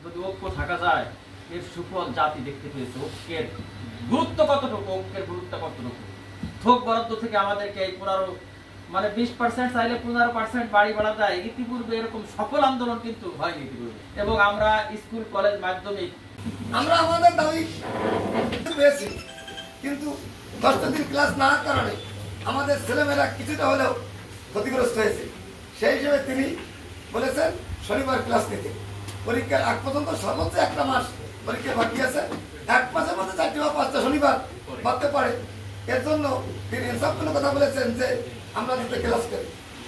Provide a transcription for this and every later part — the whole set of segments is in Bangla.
যদি ঐক্য থাকা যায় এর সুফল জাতি দেখতে পেয়েছে। ঐক্যের গুরুত্ব কতটুকু, ঐক্যের গুরুত্ব কতটুকু। থোক বরাদ্দ থেকে আমাদেরকে এই 20% চাইলে 15% বাড়ি বাড়া যায়। ইতিপূর্বে এরকম সফল আন্দোলন কিন্তু হয়নি ইতিপূর্বে। এবং আমরা স্কুল কলেজ মাধ্যমিক আমরা আমাদের দাবি পেয়েছি, কিন্তু 10 দিন ক্লাস না কারণে আমাদের ছেলেমেয়েরা কিছুটা হলেও ক্ষতিগ্রস্ত হয়েছে। সেই হিসেবে তিনি বলেছেন শনিবার ক্লাস নিতে। পরীক্ষার আগ পর্যন্ত সর্বোচ্চ 1 মাস পরীক্ষা বাকি আছে। 1 মাসের মধ্যে 4টি বা 5টা শনিবার বাড়তে পারে। এর জন্য তিনি ইনসাফপূর্ণ কথা বলেছেন যে আমরা যাতে ক্লাস করি।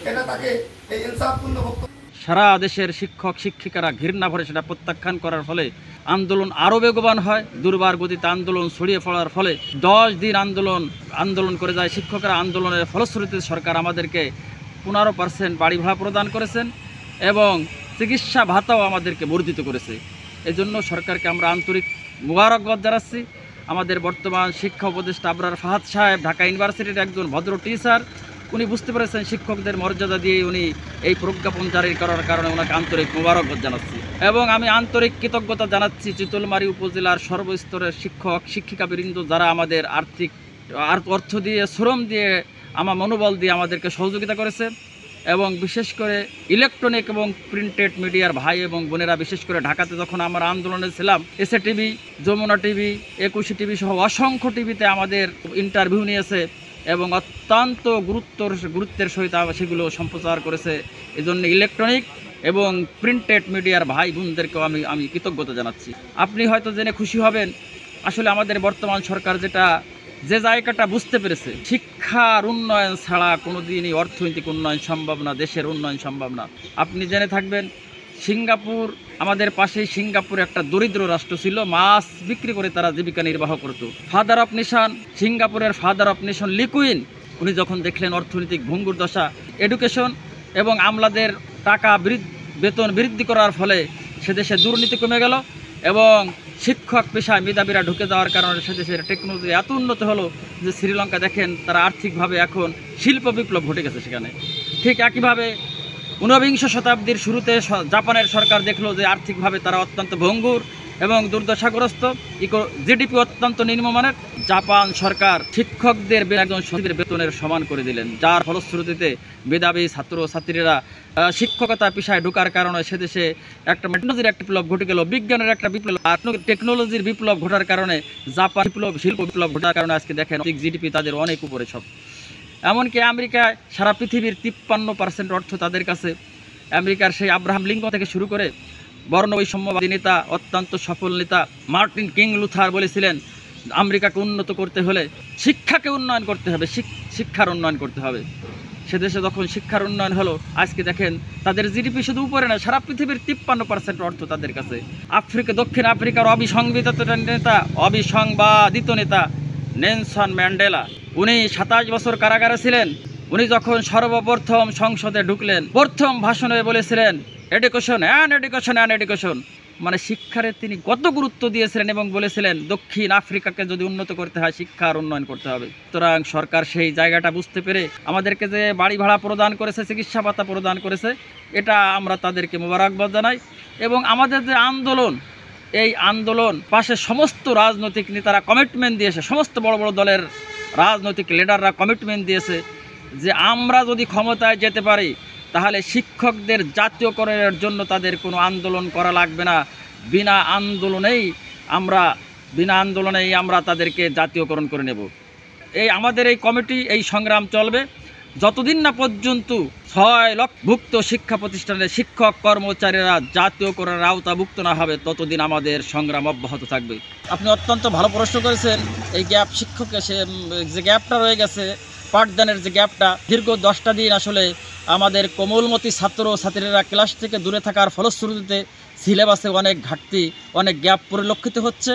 এটা তাকে এই ইনসাফপূর্ণ বক্তব্য। সারা দেশের শিক্ষক শিক্ষিকারা ঘৃণা ভরে সেটা প্রত্যাখ্যান করার ফলে আন্দোলন আরও বেগবান হয়। দুর্বার গতিতে আন্দোলন ছড়িয়ে পড়ার ফলে 10 দিন আন্দোলন করে যায় শিক্ষকরা। আন্দোলনের ফলশ্রুতিতে সরকার আমাদেরকে 15% বাড়ি ভাড়া প্রদান করেছেন এবং চিকিৎসা ভাতাও আমাদেরকে বর্ধিত করেছে। এজন্য সরকারকে আমরা আন্তরিক মোবারকবাদ জানাচ্ছি। আমাদের বর্তমান শিক্ষা উপদেষ্টা আবরার ফাহাদ সাহেব ঢাকা ইউনিভার্সিটির একজন ভদ্র টিচার, উনি বুঝতে পেরেছেন শিক্ষকদের মর্যাদা দিয়ে উনি এই প্রজ্ঞাপন জারি করার কারণে ওনাকে আন্তরিক মোবারকবাদ জানাচ্ছি। এবং আমি আন্তরিক কৃতজ্ঞতা জানাচ্ছি চিতলমারী উপজেলার সর্বস্তরের শিক্ষক শিক্ষিকাবৃন্দ যারা আমাদের অর্থ দিয়ে, শ্রম দিয়ে, আমার মনোবল দিয়ে আমাদেরকে সহযোগিতা করেছে। এবং বিশেষ করে ইলেকট্রনিক এবং প্রিন্টেড মিডিয়ার ভাই এবং বোনেরা, বিশেষ করে ঢাকাতে যখন আমরা আন্দোলনে ছিলাম, SA TV, Jamuna TV, 21 TV সহ অসংখ্য টিভিতে আমাদের ইন্টারভিউ নিয়েছে এবং অত্যন্ত গুরুত্বের সহিত সেগুলো সম্প্রচার করেছে। এজন্য ইলেকট্রনিক এবং প্রিন্টেড মিডিয়ার ভাই বোনদেরকেও আমি কৃতজ্ঞতা জানাচ্ছি। আপনি হয়তো জেনে খুশি হবেন, আসলে আমাদের বর্তমান সরকার যে জায়গাটা বুঝতে পেরেছে, শিক্ষার উন্নয়ন ছাড়া কোনোদিনই অর্থনৈতিক উন্নয়ন সম্ভব না, দেশের উন্নয়ন সম্ভব না। আপনি জেনে থাকবেন সিঙ্গাপুর, আমাদের পাশেই সিঙ্গাপুর একটা দরিদ্র রাষ্ট্র ছিল, মাছ বিক্রি করে তারা জীবিকা নির্বাহ করত। ফাদার অফ নেশন, সিঙ্গাপুরের father of nation Lee Kuan, উনি যখন দেখলেন অর্থনৈতিক ভঙ্গুর দশা, এডুকেশন এবং আমলাদের টাকা বেতন বৃদ্ধি করার ফলে সে দেশে দুর্নীতি কমে গেল এবং শিক্ষক পেশায় মেধাবীরা ঢুকে যাওয়ার কারণে সে দেশের টেকনোলজি এত উন্নত হলো যে শ্রীলঙ্কা দেখেন তারা আর্থিকভাবে এখন শিল্প বিপ্লব ঘটে গেছে সেখানে। ঠিক একইভাবে 19বিংশ শতাব্দীর শুরুতে জাপানের সরকার দেখলো যে আর্থিকভাবে তারা অত্যন্ত ভঙ্গুর এবং দুর্দশাগ্রস্ত, জিডিপি অত্যন্ত নিম্নমানের। জাপান সরকার শিক্ষকদের একজন সচিবের বেতনের সমান করে দিলেন, যার ফলশ্রুতিতে মেধাবী ছাত্রছাত্রীরা শিক্ষকতা পেশায় ঢোকার কারণে সে দেশে একটা টেকনোলজির একটা বিপ্লব ঘটে গেল, বিজ্ঞানের একটা বিপ্লব, টেকনোলজির বিপ্লব ঘটার কারণে, জাপান শিল্প বিপ্লব ঘটার কারণে আজকে দেখেন জিডিপি তাদের অনেক উপরে সব। এমনকি আমেরিকায় সারা পৃথিবীর 53% অর্থ তাদের কাছে। আমেরিকার সেই আব্রাহাম লিঙ্কন থেকে শুরু করে বর্ণবৈষম্যবাদী নেতা, অত্যন্ত সফল নেতা মার্টিন কিং লুথার বলেছিলেন আমেরিকাকে উন্নত করতে হলে শিক্ষাকে উন্নয়ন করতে হবে, শিক্ষার উন্নয়ন করতে হবে। সে দেশে যখন শিক্ষার উন্নয়ন হলো, আজকে দেখেন তাদের জিডিপি শুধু উপরে না, সারা পৃথিবীর 53% অর্থ তাদের কাছে। দক্ষিণ আফ্রিকার অবিসংবাদিত নেতা নেলসন ম্যান্ডেলা, উনি 27 বছর কারাগারে ছিলেন। উনি যখন সর্বপ্রথম সংসদে ঢুকলেন, প্রথম ভাষণে বলেছিলেন education and education and education, মানে শিক্ষারে তিনি কত গুরুত্ব দিয়েছিলেন এবং বলেছিলেন দক্ষিণ আফ্রিকাকে যদি উন্নত করতে হয় শিক্ষার উন্নয়ন করতে হবে। সুতরাং সরকার সেই জায়গাটা বুঝতে পেরে আমাদেরকে যে বাড়ি ভাড়া প্রদান করেছে, চিকিৎসা ভাতা প্রদান করেছে, এটা আমরা তাদেরকে মোবারকবাদ জানাই। এবং আমাদের যে আন্দোলন, এই আন্দোলন পাশে সমস্ত রাজনৈতিক নেতারা কমিটমেন্ট দিয়েছে, সমস্ত বড় বড় দলের রাজনৈতিক লিডাররা কমিটমেন্ট দিয়েছে যে আমরা যদি ক্ষমতায় যেতে পারি তাহলে শিক্ষকদের জাতীয়করণের জন্য তাদের কোনো আন্দোলন করা লাগবে না, বিনা আন্দোলনেই আমরা তাদেরকে জাতীয়করণ করে নেব। আমাদের এই কমিটি, এই সংগ্রাম চলবে যতদিন না পর্যন্ত 6 লক্ষ ভুক্ত শিক্ষা প্রতিষ্ঠানের শিক্ষক কর্মচারীরা জাতীয়করণের আওতাভুক্ত না হবে, ততদিন আমাদের সংগ্রাম অব্যাহত থাকবে। আপনি অত্যন্ত ভালো প্রশ্ন করেছেন। এই গ্যাপ, শিক্ষকের যে গ্যাপটা রয়ে গেছে, পাঠদানের যে গ্যাপটা, দীর্ঘ 10টা দিন আসলে আমাদের কোমলমতি ছাত্রছাত্রীরা ক্লাস থেকে দূরে থাকার ফলশ্রুতিতে সিলেবাসে অনেক ঘাটতি, অনেক গ্যাপ পরিলক্ষিত হচ্ছে।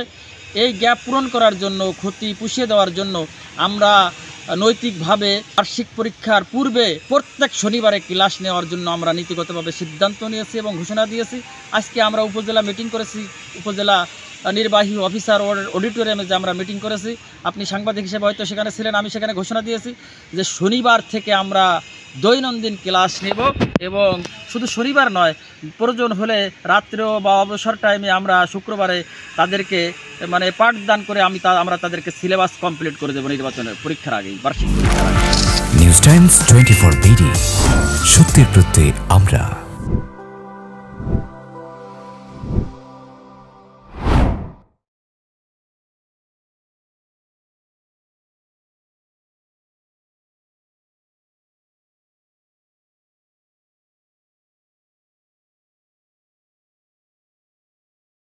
এই গ্যাপ পূরণ করার জন্য, ক্ষতি পুষিয়ে দেওয়ার জন্য আমরা নৈতিকভাবে বার্ষিক পরীক্ষার পূর্বে প্রত্যেক শনিবারে ক্লাস নেওয়ার জন্য আমরা নীতিগতভাবে সিদ্ধান্ত নিয়েছি এবং ঘোষণা দিয়েছি। আজকে আমরা উপজেলা মিটিং করেছি, উপজেলা নির্বাহী অফিসার অডিটোরিয়ামে যে আমরা মিটিং করেছি, আপনি সাংবাদিক হিসেবে হয়তো সেখানে ছিলেন, আমি সেখানে ঘোষণা দিয়েছি যে শনিবার থেকে আমরা দৈনন্দিন ক্লাস নেব এবং শুধু শনিবার নয়, প্রয়োজন হলে রাত্রেও বা অবসর টাইমে আমরা শুক্রবারে তাদেরকে মানে পাঠদান করে আমরা তাদেরকে সিলেবাস কমপ্লিট করে দেবো নির্বাচনের পরীক্ষার আগেই, বার্ষিক পরীক্ষার আগে। নিউজ টাইমস 24 বিডি, সত্যের প্রত্যয়ে আমরা।